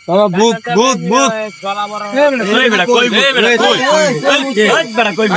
বাবা ভূত ভূত ভূত কই বেটা কই বেটা কই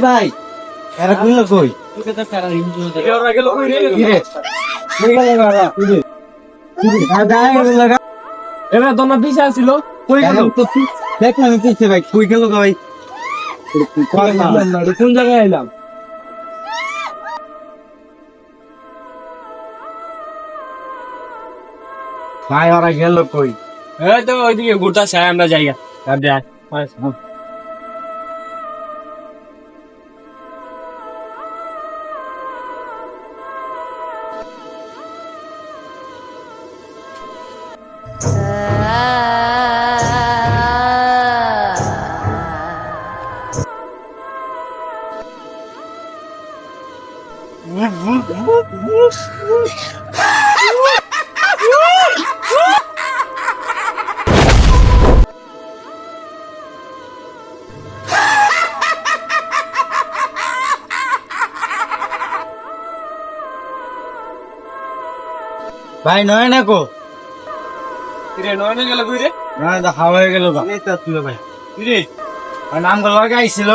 ভাই এরা কইল কই এবার তোমার পিছে আসছিল কই গেল দেখলাম পিছে ভাই কই গেল ভাই কোন জায়গায় এলাম ভাই ওরা গেল কই এই তো ওইদিকে ঘুরতাছে আমরা জায়গা আর দেখ ভাই নয় না কো রে নয় গেল কই রে না দা হাওয়া হয়ে গেল এই তো তুই ভাই রে আর নাম গুলো গাইছিল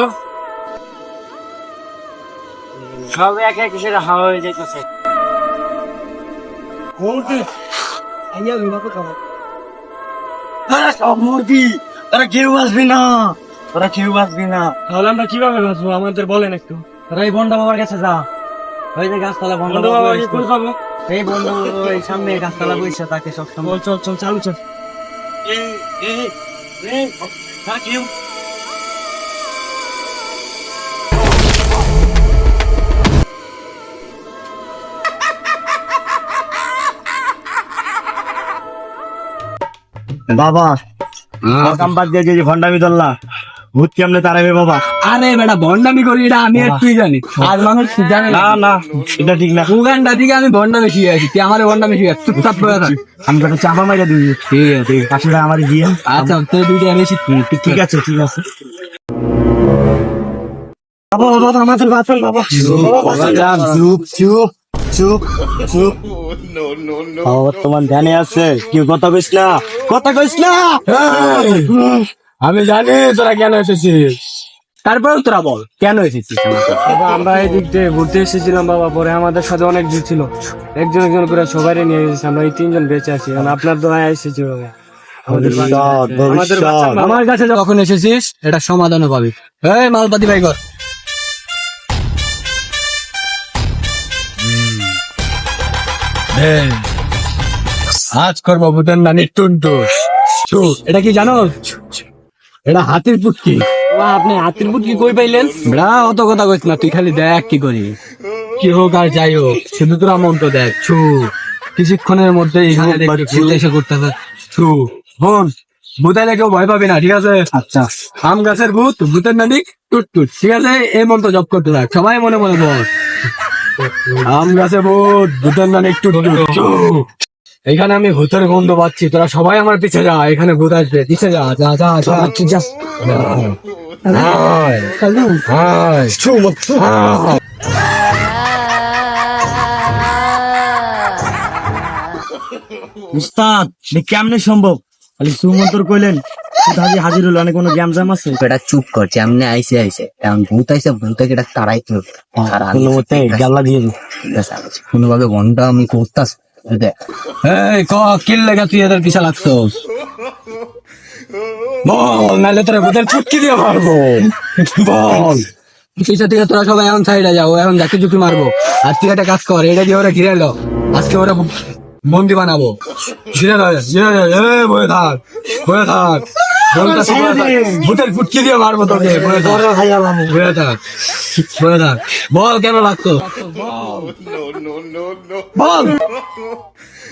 সব এক এক কিসের হাওয়া হয়ে যাইতেছে আইয়া বিনা তো খাবো আরে সব মুরগি তোরা কেউ আসবি না তোরা কেউ আসবি না তাহলে আমরা কিভাবে বাঁচবো আমাদের বলেন একটু তোরা এই বন্ডা বাবার কাছে যা ওই যে গাছতলা বন্ডা বন্ধু বাবা বাবা স্কুল খাবো এই বন্ধু ওই সামনে গাছতলা বইসা তাকে সব সময় চল চল চালু চল কেউ বাবা কাম বাদ দিয়ে যে ভন্ডামি ধরলা ভূত কেমনে তারাবে বাবা আরে বেটা ভন্ডামি করি এটা আমি একটুই জানি আর মানুষ জানে না না এটা ঠিক না উগান্ডা থেকে আমি ভন্ডামি শিখে আছি তুই আমার ভন্ডামি শিখে চুপচাপ করে থাক আমি একটা চাপা মাইরা দিবি ঠিক আছে আসলে আমার গিয়ে আচ্ছা তুই দুইটা এনেছি ঠিক আছে ঠিক আছে বাবা বাবা আমাদের বাঁচান বাবা চুপ চুপ চুপ চুপ তোমার ধ্যানে আছে কেউ কথা কইস না কথা কইস না আমি জানি তোরা কেন এসেছিস তারপর তোরা বল কেন এসেছিস বাবা আমরা এই দিক দিয়ে ঘুরতে এসেছিলাম বাবা পরে আমাদের সাথে অনেক ভিড় ছিল একজন একজন করে সবাই নিয়ে এসেছি আমরা এই তিনজন বেঁচে আছি কারণ আপনার দোয়া এসেছি বাবা আমার কাছে যখন এসেছিস এটা সমাধানও পাবি এই মালপাতি ভাই কর আজ করবো ভূতের নানি টুনটুস এটা কি জানো এটা হাতির পুটকি আপনি হাতির পুটকি কই পাইলেন বেড়া অত কথা কইস না তুই খালি দেখ কি করি কি হোক আর যাই হোক শুধু তোরা মন্ত্র দেখ ছু কিছুক্ষণের মধ্যে এখানে দেখবি ভূত এসে করতে হবে ছু হন ভূতাইলে কেউ ভয় পাবে না ঠিক আছে আচ্ছা আম গাছের ভূত ভূতের নানি টুট টুট ঠিক আছে এই মন্ত্র জপ করতে থাক সবাই মনে মনে বল আম গাছে ভূত ভূতের নানি টুট টুট এখানে আমি ভূতের গন্ধ পাচ্ছি তোরা সবাই আমার পিছে যা এখানে ভূত আসবে পিছে যা যা যা যা যা উস্তাদ কেমনে সম্ভব খালি সুমন্তর কইলেন দাদি হাজির হলো, অনেক কোনো জ্যাম জ্যাম আছে? বেটা চুপ কর, যেমনি আইসে আইসে এখন ভূত আইসে, ভূতকে এটা তাড়াইতে হবে। আর আমি কোনো মতে গাল্লা দিয়ে দিই। ঠিক আছে, আমি কোনোভাবে ঘন্টা আমি করতাস দেখ। এই কিল লেগে তুই এদের পিছা লাগছোস? বল, নাহলে তোরা ভূতের চুটকি দিয়ে মারবো। বল। পিছা থেকে তোরা সবাই এখন সাইডে যাও, এখন ঝাঁকি ঝুঁকি মারবো। আর তুই একটা কাজ কর, এটা দিয়ে ওরা ঘিরে এলো, আজকে ওরা বন্দি বানাবো। ঘিরে বয়ে থাক, বয়ে থাক। ভূতের ফুটকি দিয়ে মারবো তোকে, বয়ে থাক, বয়ে থাক, বয়ে থাক। বল কেন লাগতো? বল,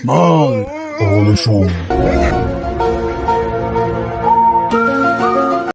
বল।